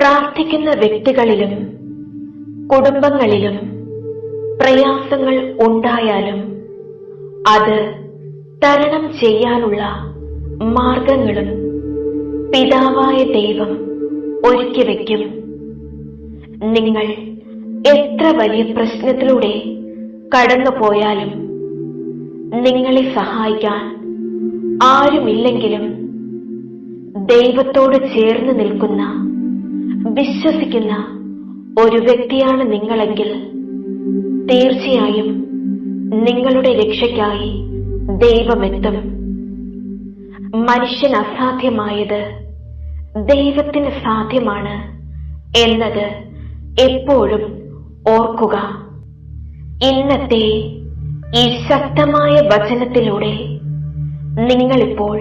പ്രാർത്ഥിക്കുന്ന വ്യക്തികളിലും കുടുംബങ്ങളിലും പ്രയാസങ്ങൾ ഉണ്ടായാലും അത് തരണം ചെയ്യാനുള്ള മാർഗങ്ങളും പിതാവായ ദൈവം ഒരുക്കി വയ്ക്കും. നിങ്ങൾ എത്ര വലിയ പ്രശ്നത്തിലൂടെ കടന്നുപോയാലും നിങ്ങളെ സഹായിക്കാൻ ആരുമില്ലെങ്കിലും ദൈവത്തോട് ചേർന്ന് നിൽക്കുന്ന, വിശ്വസിക്കുന്ന ഒരു വ്യക്തിയാണ് നിങ്ങളെങ്കിൽ തീർച്ചയായും നിങ്ങളുടെ രക്ഷയ്ക്കായി ദൈവമെത്തും. മനുഷ്യന് അസാധ്യമായത് ദൈവത്തിന് സാധ്യമാണ് എന്നത് എപ്പോഴും ഓർക്കുക. ഇന്നത്തെ ഈ ശക്തമായ വചനത്തിലൂടെ നിങ്ങളിപ്പോൾ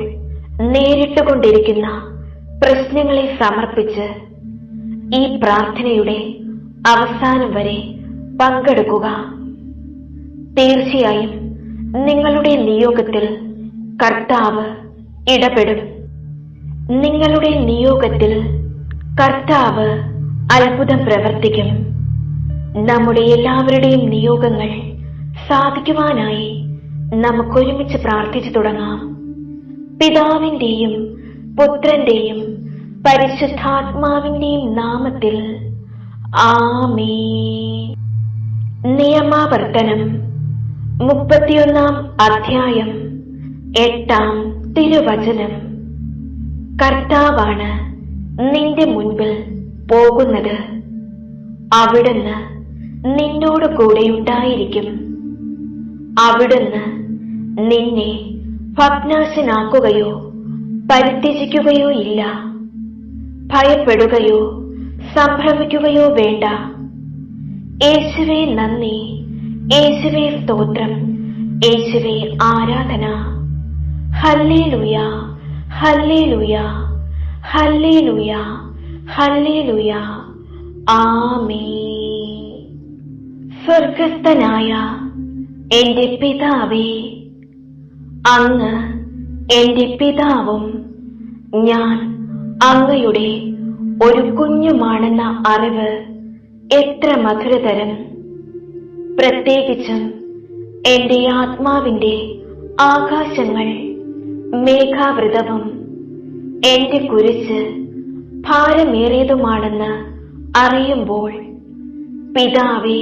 നേരിട്ടുകൊണ്ടിരിക്കുന്ന പ്രശ്നങ്ങളെ സമർപ്പിച്ച് ഈ പ്രാർത്ഥനയുടെ അവസാനം വരെ പങ്കെടുക്കുക. തീർച്ചയായും നിങ്ങളുടെ നിയോഗത്തിൽ കർത്താവ് ഇടപെടും. നിങ്ങളുടെ നിയോഗത്തിൽ കർത്താവ് അത്ഭുതം പ്രവർത്തിക്കും. നമ്മുടെ എല്ലാവരുടെയും നിയോഗങ്ങൾ സാധിക്കുവാനായി നമുക്കൊരുമിച്ച് പ്രാർത്ഥിച്ചു തുടങ്ങാം. പിതാവിന്റെയും പുത്രന്റെയും പരിശുദ്ധാത്മാവിന്റെയും നാമത്തിൽ ആമേൻ. നിയമാവർത്തനം 31-ാം അധ്യായം 8-ാം തിരുവചനം. കർത്താവാണ് നിന്റെ മുൻപിൽ പോകുന്നത്, അവിടുന്ന് നിന്നോട് കൂടെയുണ്ടായിരിക്കും. അവിടുന്ന് നിന്നെ ഭഗ്നാശനാക്കുകയോ പരിത്യജിക്കുകയോ ഇല്ല. ഭയപ്പെടുകയോ സംഭ്രമിക്കുകയോ വേണ്ട. യേശുവേ നന്ദി, യേശുവേ സ്തോത്രം, യേശുവേ ആരാധന. ഹല്ലേലൂയ, ഹല്ലേലൂയ, ഹല്ലേലൂയ, ഹല്ലേലൂയ. ആമേൻ. സ്വർഗസ്ഥനായ എന്റെ പിതാവേ, അങ്ങ് എന്റെ പിതാവും ഞാൻ അങ്ങയുടെ ഒരു കുഞ്ഞുമാണെന്ന അറിവ് എത്ര മധുരതരം. പ്രത്യേകിച്ചും എന്റെ ആത്മാവിന്റെ ആകാശങ്ങൾ മേഘാവൃതവും എന്റെ കുരിശ് ഭാരമേറിയതുമാണെന്ന് അറിയുമ്പോൾ, പിതാവേ,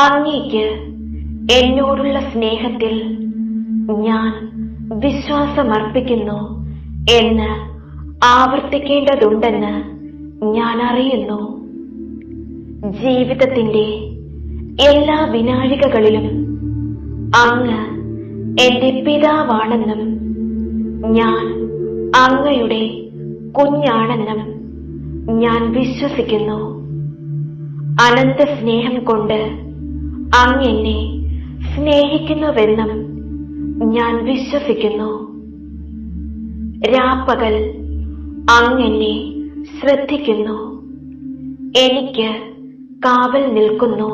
അങ്ങേക്ക് എന്നോടുള്ള സ്നേഹത്തിൽ ഞാൻ വിശ്വാസമർപ്പിക്കുന്നു എന്ന് ആവർത്തിക്കേണ്ടതുണ്ടെന്ന് ഞാൻ അറിയുന്നു. ജീവിതത്തിന്റെ എല്ലാ വിനാഴികകളിലും അങ്ങ് എന്റെ പിതാവാണെന്നും ഞാൻ അങ്ങയുടെ കുഞ്ഞാണെന്നും ഞാൻ വിശ്വസിക്കുന്നു. അനന്ത സ്നേഹം കൊണ്ട് അങ്ങ് എന്നെ സ്നേഹിക്കുന്നുവെന്നും ഞാൻ വിശ്വസിക്കുന്നു. രാപ്പകൽ അങ്ങ് എന്നെ ശ്രദ്ധിക്കുന്നു, എനിക്ക് കാവൽ നിൽക്കുന്നു.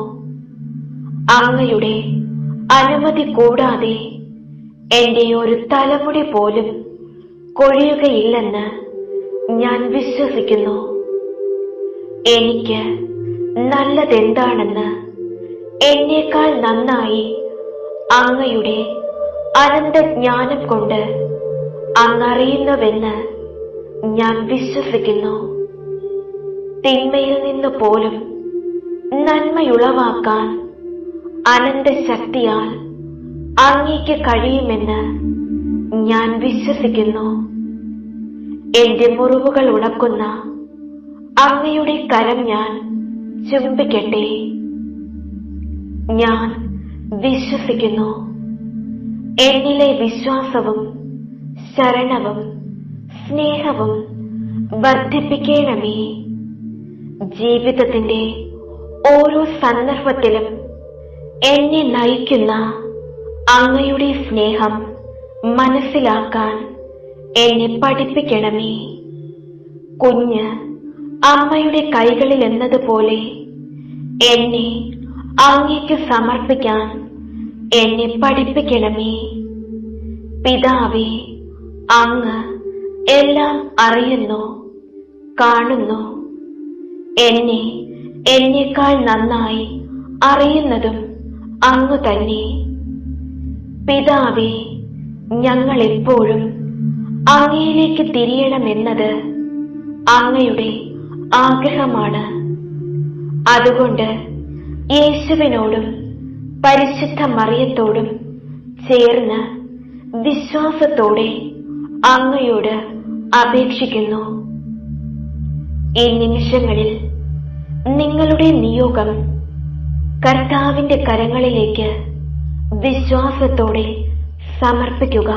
അങ്ങയുടെ അനുമതി കൂടാതെ എന്റെ ഒരു തലമുടി പോലും കൊഴിയുകയില്ലെന്ന് ഞാൻ വിശ്വസിക്കുന്നു. എനിക്ക് നല്ലതെന്താണെന്ന് എന്നേക്കാൾ നന്നായി അങ്ങയുടെ അനന്തജ്ഞാനം കൊണ്ട് അങ്ങറിയുന്നുവെന്ന് ഞാൻ വിശ്വസിക്കുന്നു. തിന്മയിൽ നിന്ന് പോലും നന്മയുളവാക്കാൻ അനന്തശക്തിയാൽ അങ്ങേക്ക് കഴിയുമെന്ന് ഞാൻ വിശ്വസിക്കുന്നു. എന്റെ മുറിവുകൾ ഉണക്കുന്ന അങ്ങയുടെ കരം ഞാൻ ചുംബിക്കട്ടെ. ഞാൻ വിശ്വസിക്കുന്നു. എന്നിലെ വിശ്വാസവും ശരണവും സ്നേഹവും വർദ്ധിപ്പിക്കണമേ. ജീവിതത്തിന്റെ ഓരോ സന്ദർഭത്തിലും എന്നെ നയിക്കുന്ന അങ്ങയുടെ സ്നേഹം മനസ്സിലാക്കാൻ എന്നെ പഠിപ്പിക്കണമേ. കുഞ്ഞ് അമ്മയുടെ കൈകളിൽ എന്നതുപോലെ എന്നെ അങ്ങേക്ക് സമർപ്പിക്കാൻ എന്നെ പഠിപ്പിക്കണമേ. പിതാവേ, അങ്ങ് എല്ലാം അറിയുന്നു, കാണുന്നു. എന്നെ എന്നേക്കാൾ നന്നായി അറിയുന്നതും അങ്ങു തന്നെ. പിതാവേ, ഞങ്ങൾ എപ്പോഴും അങ്ങയിലേക്ക് തിരിയണമെന്നത് അങ്ങയുടെ ആഗ്രഹമാണ്. അതുകൊണ്ട് യേശുവിനോടും പരിശുദ്ധ മറിയത്തോടും ചേർന്ന് വിശ്വാസത്തോടെ അങ്ങയോട് അപേക്ഷിക്കുന്നു. ഈ നിമിഷങ്ങളിൽ നിങ്ങളുടെ നിയോഗം കർത്താവിന്റെ കരങ്ങളിലേക്ക് വിശ്വാസത്തോടെ സമർപ്പിക്കുക.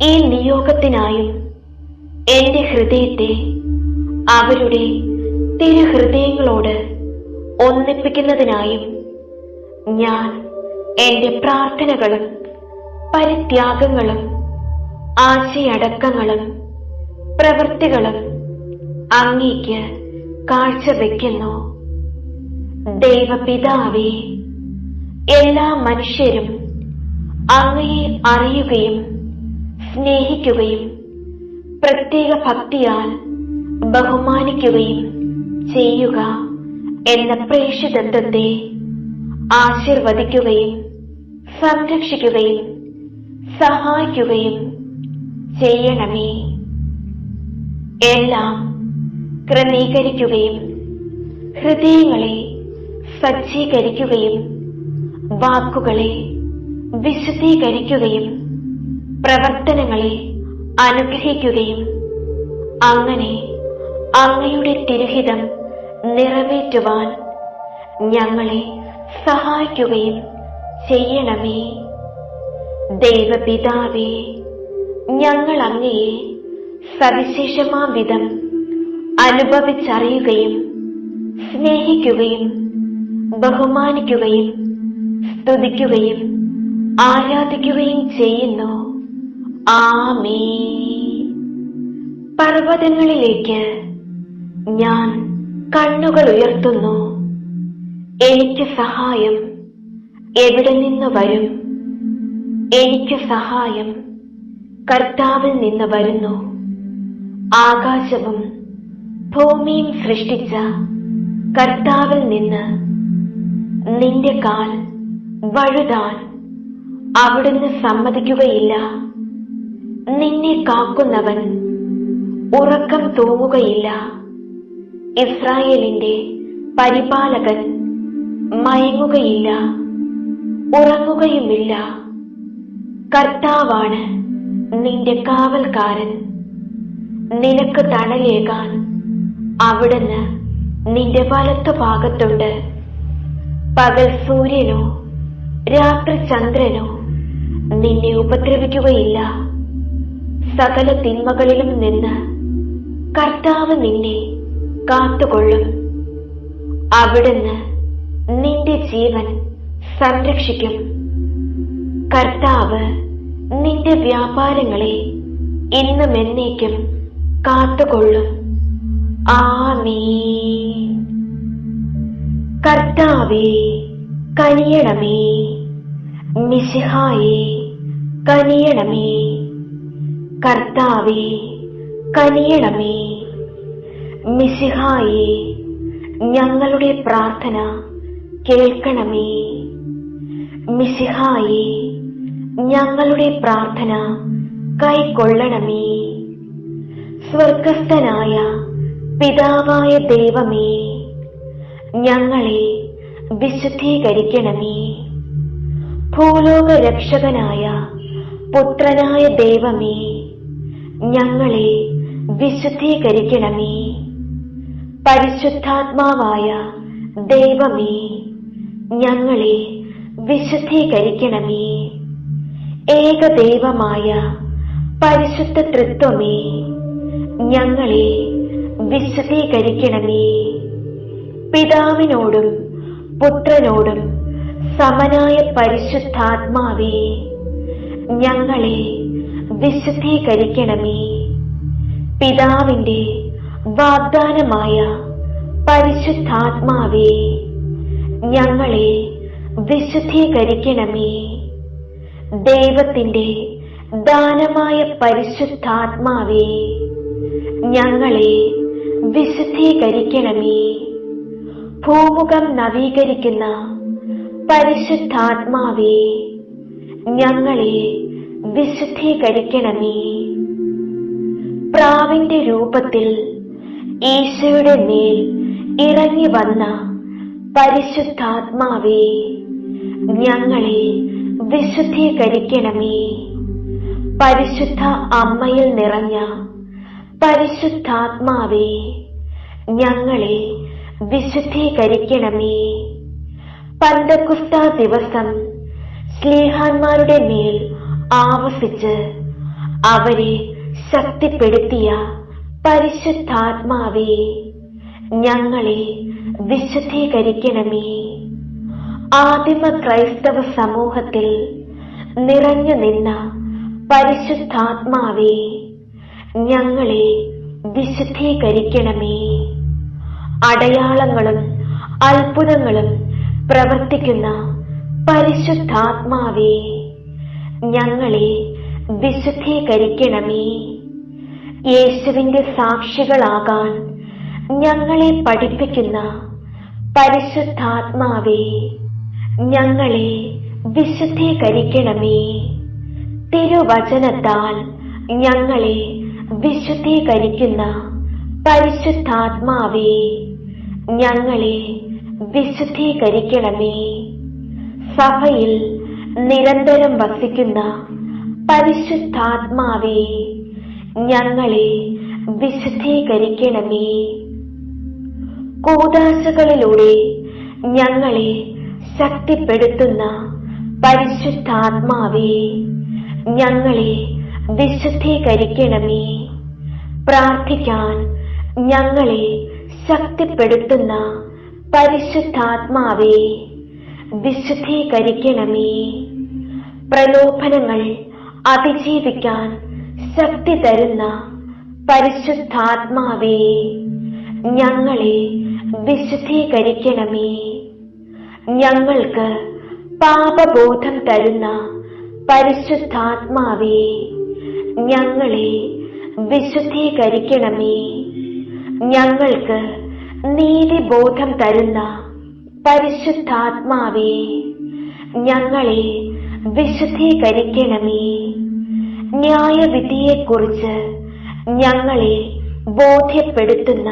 ഈ നിയോഗത്തിനായും എന്റെ ഹൃദയത്തെ അവരുടെ തിരുഹൃദയങ്ങളോട് ഒന്നിപ്പിക്കുന്നതിനായും ഞാൻ എന്റെ പ്രാർത്ഥനകളും പരിത്യാഗങ്ങളും ആശയടക്കങ്ങളും പ്രവൃത്തികളും അങ്ങേക്ക് കാഴ്ചവെക്കുന്നു. ദൈവപിതാവേ, എല്ലാ മനുഷ്യരും അങ്ങയെ അറിയുകയും സ്നേഹിക്കുകയും പ്രത്യേക ഭക്തിയാൽ ബഹുമാനിക്കുകയും ചെയ്യുക എന്ന പ്രേക്ഷിതത്വത്തെ ആശീർവദിക്കുകയും സംരക്ഷിക്കുകയും സഹായിക്കുകയും ചെയ്യണമേ. എല്ലാം ക്രമീകരിക്കുകയും ഹൃദയങ്ങളെ സജ്ജീകരിക്കുകയും വാക്കുകളെ വിശദീകരിക്കുകയും പ്രവർത്തനങ്ങളെ അനുഗ്രഹിക്കുകയും അങ്ങനെ അങ്ങയുടെ തിരുഹിതം നിറവേറ്റുവാൻ ഞങ്ങളെ സഹായിക്കുകയും ചെയ്യണമേ. ദൈവപിതാവേ, ഞങ്ങൾ അങ്ങയെ സവിശേഷമാം വിധം അനുഭവിച്ചറിയുകയും സ്നേഹിക്കുകയും ബഹുമാനിക്കുകയും സ്തുതിക്കുകയും ആരാധിക്കുകയും ചെയ്യുന്നു. ആമേൻ. പർവ്വതങ്ങളിലേക്ക് ഞാൻ കണ്ണുകൾ ഉയർത്തുന്നു. എനിക്ക് സഹായം എവിടെ നിന്ന് വരും? എനിക്ക് സഹായം കർത്താവിൽ നിന്ന് വരുന്നു. ആകാശവും ഭൂമിയും സൃഷ്ടിച്ച കർത്താവിൽ നിന്ന് നിന്റെ കാൽ വഴുതാൻ അവിടുന്ന് സമ്മതിക്കുകയില്ല. നിന്നെ കാക്കുന്നവൻ ഉറക്കം തൂങ്ങുകയില്ല. ഇസ്രായേലിന്റെ പരിപാലകൻ മയങ്ങുകയില്ല, ഉറങ്ങുകയുമില്ല. കർത്താവാണ് നിന്റെ കാവൽക്കാരൻ. നിനക്ക് തണലേകാൻ അവിടുന്ന് നിന്റെ വലത്തുഭാഗത്തുണ്ട്. പകൽ സൂര്യനോ രാത്രി ചന്ദ്രനോ നിന്നെ ഉപദ്രവിക്കുകയില്ല. സകല തിന്മകളിലും നിന്ന് കർത്താവ് നിന്നെ കാത്തുകൊള്ളും. അവിടുന്ന് നിന്റെ ജീവൻ സംരക്ഷിക്കും. കർത്താവ് നിന്റെ വ്യാപാരങ്ങളെ ഇന്നും എന്നേക്കും കാത്തുകൊള്ളും. ആമേൻ. കർത്താവേ, കനിയണമേ. മിശിഹായേ, കനിയണമേ. കർത്താവേ, കനിയണമേ. മിശിഹായേ, ഞങ്ങളുടെ പ്രാർത്ഥന കേൾക്കണമേ. മിശിഹായേ, ഞങ്ങളുടെ പ്രാർത്ഥന കൈക്കൊള്ളണമേ. സ്വർഗസ്ഥനായ പിതാവായ ദൈവമേ, ഞങ്ങളെ വിശുദ്ധീകരിക്കണമേ. ഭൂലോക രക്ഷകനായ പുത്രനായ ദൈവമേ, ഞങ്ങളെ വിശുദ്ധീകരിക്കണമേ. പരിശുദ്ധാത്മാവായ ദൈവമേ, ഞങ്ങളെ വിശുദ്ധീകരിക്കണമേ. ഏകദൈവമായ പരിശുദ്ധ തൃത്വമേ, ഞങ്ങളെ വിശുദ്ധീകരിക്കണമേ. പിതാവിനോടും പുത്രനോടും സമനായ പരിശുദ്ധാത്മാവേ, ഞങ്ങളെ വിശുദ്ധീകരിക്കണമേ. പിതാവിന്റെ വാഗ്ദാനമായ പരിശുദ്ധാത്മാവേ, ഞങ്ങളെ വിശുദ്ധീകരിക്കണമേ. ദൈവത്തിന്റെ ദാനമായ പരിശുദ്ധാത്മാവേ, ഞങ്ങളെ വിശുദ്ധീകരിക്കണമേ. വിശുദ്ധീകരിക്കണമേ. ഭൂമുഖം നവീകരിക്കുന്ന പരിശുദ്ധാത്മാവേ, ഞങ്ങളെ വിശുദ്ധീകരിക്കണമേ. പ്രാവിന്റെ രൂപത്തിൽ ഈശോയുടെ മേൽ ഇറങ്ങി വന്ന പരിശുദ്ധാത്മാവേ, ഞങ്ങളെ വിശുദ്ധീകരിക്കണമേ. പരിശുദ്ധ അമ്മയിൽ നിറഞ്ഞ പരിശുദ്ധാത്മാവേ, ഞങ്ങളെ വിശുദ്ധീകരിക്കണമേ. പന്തക്കുസ്ത ദിവസം ശ്ലീഹാന്മാരുടെ മേൽ ആവസിച്ച് അവരെ ശക്തിപ്പെടുത്തിയ പരിശുദ്ധാത്മാവേ, ഞങ്ങളെ വിശുദ്ധീകരിക്കണമേ. ആദിമ ക്രൈസ്തവ സമൂഹത്തിൽ നിറഞ്ഞു നിന്ന പരിശുദ്ധാത്മാവേ, ഞങ്ങളെ വിശുദ്ധീകരിക്കണമേ. അടയാളങ്ങളും അത്ഭുതങ്ങളും പ്രവർത്തിക്കുന്ന പരിശുദ്ധാത്മാവേ, ഞങ്ങളെ വിശുദ്ധീകരിക്കണമേ. യേശുവിന്റെ സാക്ഷികളാകാൻ ഞങ്ങളെ പഠിപ്പിക്കുന്ന പരിശുദ്ധാത്മാവേ, ഞങ്ങളെ വിശുദ്ധീകരിക്കണമേ. തിരുവചനത്താൽ ഞങ്ങളെ വിശുദ്ധീകരിക്കുന്ന പരിശുദ്ധാത്മാവേ, ഞങ്ങളെ വിശുദ്ധീകരിക്കണമേ. സഭയിൽ നിരന്തരം വസിക്കുന്ന പരിശുദ്ധാത്മാവേ, ഞങ്ങളെ വിശുദ്ധീകരിക്കണമേ. കൂദാശകളിലൂടെ ഞങ്ങളെ ശക്തിപ്പെടുത്തുന്ന പരിശുദ്ധാത്മാവേ, ഞങ്ങളെ വിശുദ്ധീകരിക്കണമേ. പ്രാർത്ഥിക്കാൻ ഞങ്ങളെ ശക്തിപ്പെടുത്തുന്ന പരിശുദ്ധാത്മാവേ, വിശുദ്ധീകരിക്കണമേ. പ്രലോഭനങ്ങൾ അതിജീവിക്കാൻ ശക്തി തരുന്ന പരിശുദ്ധാത്മാവേ, ഞങ്ങളെ വിശുദ്ധീകരിക്കണമേ. ഞങ്ങൾക്ക് പാപബോധം തരുന്ന പരിശുദ്ധാത്മാവേ, ഞങ്ങളെ വിശുദ്ധീകരിക്കണമേ. ഞങ്ങൾക്ക് നീതിബോധം തരുന്ന പരിശുദ്ധാത്മാവേ, ഞങ്ങളെ വിശുദ്ധീകരിക്കണമേ. ന്യായവിധിയെക്കുറിച്ച് ഞങ്ങളെ ബോധ്യപ്പെടുത്തുന്ന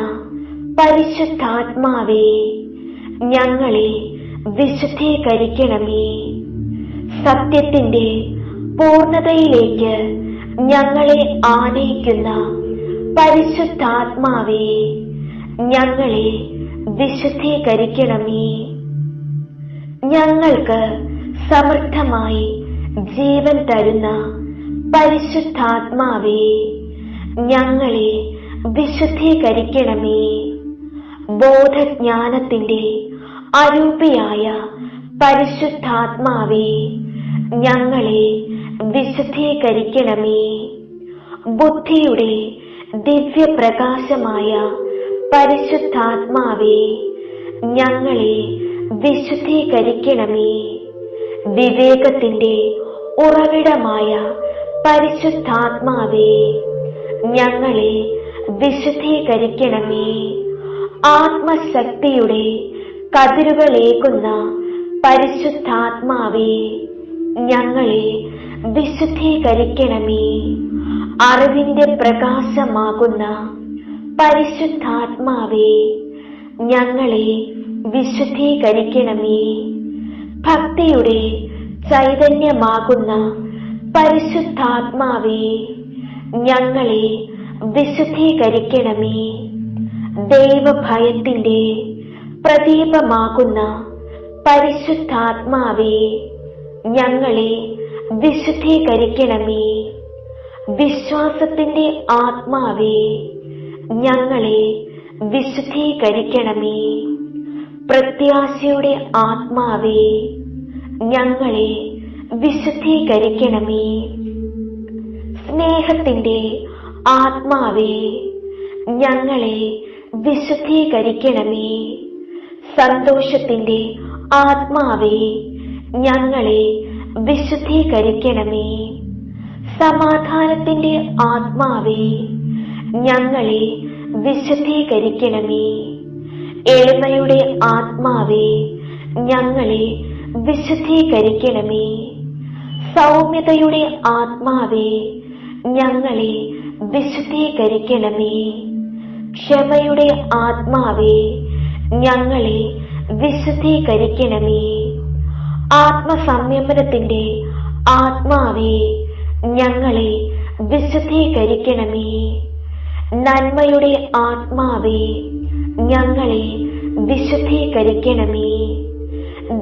പരിശുദ്ധാത്മാവേ, ഞങ്ങളെ വിശുദ്ധീകരിക്കണമേ. സത്യത്തിന്റെ പൂർണ്ണതയിലേക്ക് ഞങ്ങളെ ആനയിക്കുന്ന പരിശുദ്ധാത്മാവേ, ഞങ്ങളെ വിശുദ്ധീകരിക്കണമേ. ഞങ്ങൾക്ക് സമൃദ്ധമായി ജീവൻ തരുന്ന പരിശുദ്ധാത്മാവേ, ഞങ്ങളെ വിശുദ്ധീകരിക്കണമേ. ബോധജ്ഞാനത്തിന്റെ അരൂപിയായ പരിശുദ്ധാത്മാവേ, ഞങ്ങളെ വിശുദ്ധീകരിക്കണമേ. ബുദ്ധിയുടെ ദിവ്യപ്രകാശമായ പരിശുദ്ധാത്മാവേ, ഞങ്ങളെ വിശുദ്ധീകരിക്കണമേ. വിവേകത്തിന്റെ ഉറവിടമായ പരിശുദ്ധാത്മാവേ, ഞങ്ങളെ വിശുദ്ധീകരിക്കണമേ. ആത്മശക്തിയുടെ കതിരുകളേകുന്ന പരിശുദ്ധാത്മാവേ, ഞങ്ങളെ വിശുദ്ധീകരിക്കണമേ. അറിവിന്റെ പ്രകാശമാകുന്ന പരിശുദ്ധാത്മാവേ, ഞങ്ങളെ വിശുദ്ധീകരിക്കണമേ. ഭക്തിയുടെ ചൈതന്യമാകുന്ന പരിശുദ്ധാത്മാവേ, ഞങ്ങളെ വിശുദ്ധീകരിക്കണമേ. ദൈവഭയത്തിന്റെ പ്രദീപമാകുന്ന പരിശുദ്ധാത്മാവേ, ഞങ്ങളെ വിശുദ്ധീകരിക്കണമേ. വിശ്വാസത്തിന്റെ ആത്മാവേ, ഞങ്ങളെ വിശുദ്ധീകരിക്കണമേ. പ്രത്യാശയുടെ ആത്മാവേ, ഞങ്ങളെ വിശുദ്ധീകരിക്കണമേ. സ്നേഹത്തിന്റെ ആത്മാവേ, ഞങ്ങളെ വിശുദ്ധീകരിക്കണമേ. സന്തോഷത്തിന്റെ ആത്മാവേ, ഞങ്ങളെ വിശുദ്ധീകരിക്കണമേ. സമാധാനത്തിന്റെ ആത്മാവേ, ഞങ്ങളെ വിശുദ്ധീകരിക്കണമേ. എളിമയുടെ ആത്മാവേ, ഞങ്ങളെ വിശുദ്ധീകരിക്കണമേ. സൗമ്യതയുടെ ആത്മാവേ, ഞങ്ങളെ വിശുദ്ധീകരിക്കണമേ. ക്ഷമയുടെ ആത്മാവേ, ഞങ്ങളെ വിശുദ്ധീകരിക്കണമേ. ആത്മസംയമനത്തിന്റെ ആത്മാവേ, ഞങ്ങളെ വിശുദ്ധീകരിക്കണമേ. നന്മയുടെ ആത്മാവേ, ഞങ്ങളെ വിശുദ്ധീകരിക്കണമേ.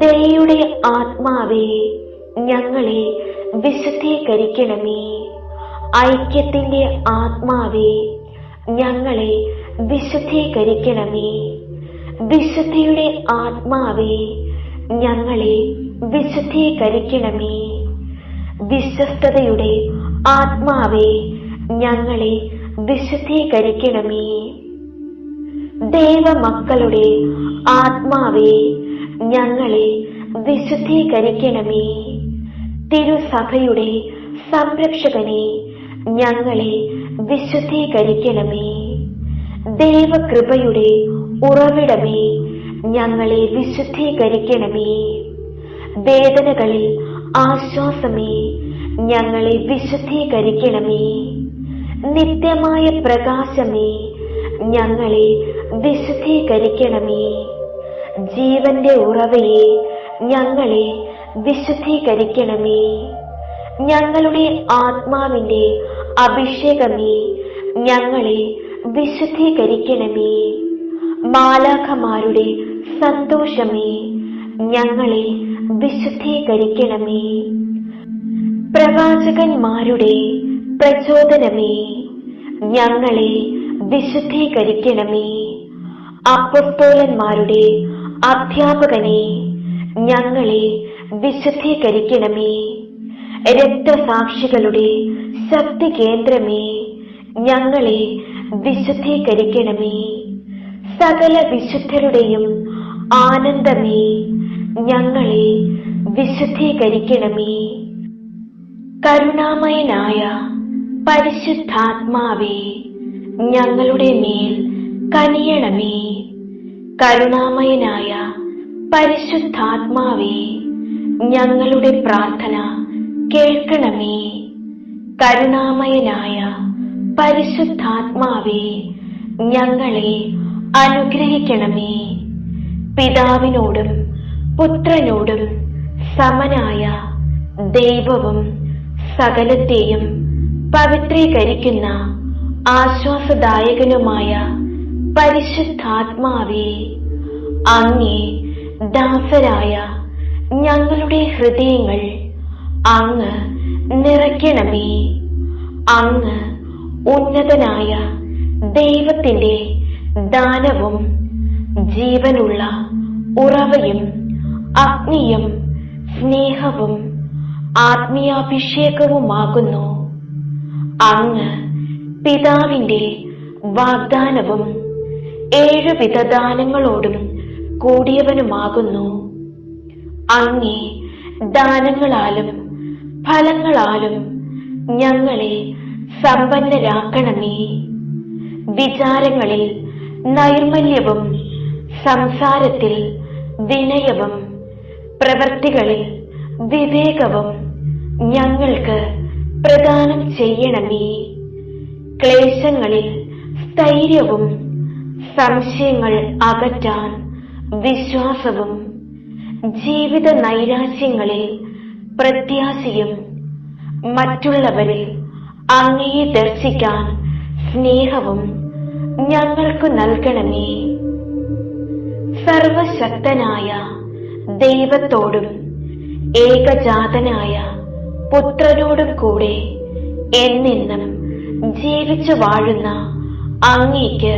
ദയയുടെ ആത്മാവേ, ഞങ്ങളെ വിശുദ്ധീകരിക്കണമേ. ഐക്യത്തിന്റെ ആത്മാവേ, ഞങ്ങളെ വിശുദ്ധീകരിക്കണമേ. വിശുദ്ധിയുടെ ആത്മാവേ, ഞങ്ങളെ വിശുദ്ധീകരിക്കണമേ. വിശ്വസ്തതയുടെ ആത്മാവേ, ഞങ്ങളെ വിശുദ്ധീകരിക്കണമേ. ദൈവമക്കളുടെ ആത്മാവേ, ഞങ്ങളെ വിശുദ്ധീകരിക്കണമേ. തിരുസഭയുടെ സംരക്ഷകനെ, ഞങ്ങളെ വിശുദ്ധീകരിക്കണമേ. ദൈവകൃപയുടെ ഉറവിടമേ, ഞങ്ങളെ വിശുദ്ധീകരിക്കണമേ. വേദനകളിൽ ആശ്വാസമേ, ഞങ്ങളെ വിശുദ്ധീകരിക്കണമേ. നിത്യമായ പ്രകാശമേ, ഞങ്ങളെ വിശുദ്ധീകരിക്കണമേ. ജീവന്റെ ഉറവയെ, ഞങ്ങളെ വിശുദ്ധീകരിക്കണമേ. ഞങ്ങളുടെ ആത്മാവിന്റെ അഭിഷേകമേ, ഞങ്ങളെ വിശുദ്ധീകരിക്കണമേ. മാലാഖമാരുടെ സന്തോഷമേ, ഞങ്ങളെ വിശുദ്ധീകരിക്കണമേ. പ്രവാചകന്മാരുടെ പ്രചോദനമേ, ഞങ്ങളെ വിശുദ്ധീകരിക്കണമേ. അപ്പൊസ്തലന്മാരുടെ അധ്യാപകനെ, ഞങ്ങളെ വിശുദ്ധീകരിക്കണമേ. രക്തസാക്ഷികളുടെ ശക്തി കേന്ദ്രമേ, ഞങ്ങളെ വിശുദ്ധീകരിക്കണമേ. സകല വിശുദ്ധരുടെയും ആനന്ദമേ, ഞങ്ങളെ വിശുദ്ധീകരിക്കണമേ. കരുണാമയനായ പരിശുദ്ധാത്മാവേ, ഞങ്ങളുടെ മേൽ കനിയണമേ. കരുണാമയനായ പരിശുദ്ധാത്മാവേ, ഞങ്ങളുടെ പ്രാർത്ഥന കേൾക്കണമേ. കരുണാമയനായ പരിശുദ്ധാത്മാവേ, ഞങ്ങളെ അനുഗ്രഹിക്കണമേ. പിതാവിനോടും പുത്രനോടും സമനായ ദൈവവും സകലത്തെയും പവിത്രീകരിക്കുന്ന ആശ്വാസദായകനുമായ പരിശുദ്ധാത്മാവേ, അങ്ങേ ദാസരായ ഞങ്ങളുടെ ഹൃദയങ്ങൾ അങ്ങ് നിറയ്ക്കണമേ. അങ്ങ് ഉന്നതനായ ദൈവത്തിന്റെ ദാനവും ജീവനുള്ള ഉറവയും അഗ്നിയും സ്നേഹവും ആത്മീയാഭിഷേകവുമാകുന്നു. അങ്ങ് പിതാവിന്റെ വാഗ്ദാനവും 7 വിധദാനങ്ങളോടും കൂടിയവനുമാകുന്നു. അങ്ങേ ദാനങ്ങളാലും ഫലങ്ങളാലും ഞങ്ങളെ സമ്പന്നരാക്കണമേ. വിചാരങ്ങളിൽ നൈർമല്യവും സംസാരത്തിൽ വിനയവും പ്രവൃത്തികളിൽ വിവേകവും ഞങ്ങൾക്ക് പ്രദാനം ചെയ്യണമേ. ക്ലേശങ്ങളിൽ സ്ഥൈര്യവും സംശയങ്ങൾ അകറ്റാൻ വിശ്വാസവും ജീവിത നൈരാശ്യങ്ങളിൽ പ്രത്യാശയും മറ്റുള്ളവരിൽ അങ്ങയെ ദർശിക്കാൻ സ്നേഹവും ഞങ്ങൾക്ക് നൽകണമേ. സർവശക്തനായ ദൈവത്തോടും ഏകജാതനായ പുത്രനോടും കൂടെ എന്നെന്നും ജീവിച്ചു വാഴുന്ന അങ്ങേക്ക്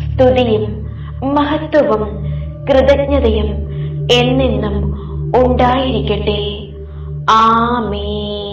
സ്തുതിയും മഹത്വവും കൃതജ്ഞതയും എന്നെന്നും ഉണ്ടായിരിക്കട്ടെ. ആമേൻ.